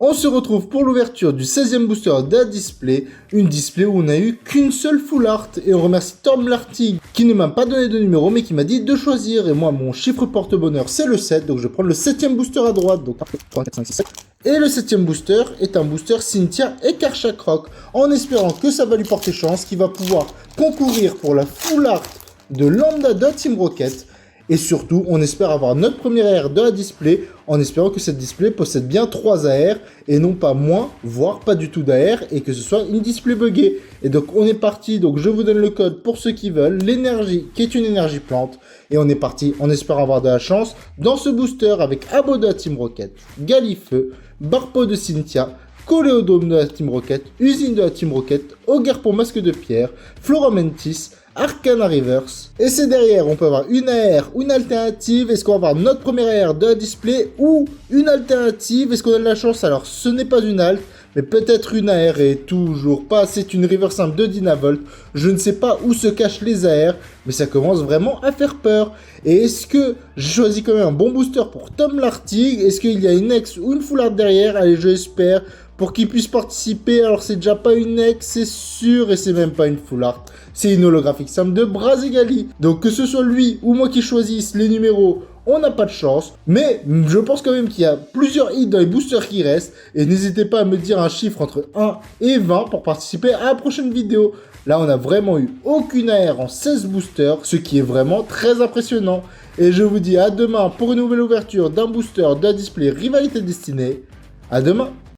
On se retrouve pour l'ouverture du 16e booster de display, une display où on n'a eu qu'une seule full art. Et on remercie Tom Lartigue qui ne m'a pas donné de numéro mais qui m'a dit de choisir. Et moi, mon chiffre porte-bonheur c'est le 7, donc je vais prendre le 7e booster à droite. Donc 3, 4, 5, 6, 7. Et le 7e booster est un booster Cynthia et Karchak Rock, en espérant que ça va lui porter chance, qu'il va pouvoir concourir pour la full art de Lambda de Team Rocket. Et surtout, on espère avoir notre première AR de la display, en espérant que cette display possède bien 3 AR, et non pas moins, voire pas du tout d'AR, et que ce soit une display buggée. Et donc on est parti, donc je vous donne le code pour ceux qui veulent, l'énergie qui est une énergie plante, et on est parti en espérant avoir de la chance dans ce booster avec Abo de la Team Rocket, Galifeu, Barpo de Cynthia, Coléodome de la Team Rocket, Usine de la Team Rocket, Ogre pour Masque de Pierre, Floramentis, Arcana Reverse. Et c'est derrière, on peut avoir une AR ou une alternative. Est-ce qu'on va avoir notre première AR de la display ou une alternative? Est-ce qu'on a de la chance? Alors, ce n'est pas une alt, mais peut-être une AR et toujours pas. C'est une reverse simple de Dynavolt. Je ne sais pas où se cachent les AR, mais ça commence vraiment à faire peur. Et est-ce que j'ai choisi quand même un bon booster pour Tom Lartigue? Est-ce qu'il y a une X ou une full art derrière? Allez, je l'espère. Pour qu'il puisse participer, alors c'est déjà pas une X, c'est sûr, et c'est même pas une full art. C'est une holographique simple de Brazegali. Donc que ce soit lui ou moi qui choisisse les numéros, on n'a pas de chance. Mais je pense quand même qu'il y a plusieurs hits dans les boosters qui restent. Et n'hésitez pas à me dire un chiffre entre 1 et 20 pour participer à la prochaine vidéo. Là, on n'a vraiment eu aucune AR en 16 boosters, ce qui est vraiment très impressionnant. Et je vous dis à demain pour une nouvelle ouverture d'un booster d'un display Rivalité Destinée. À demain!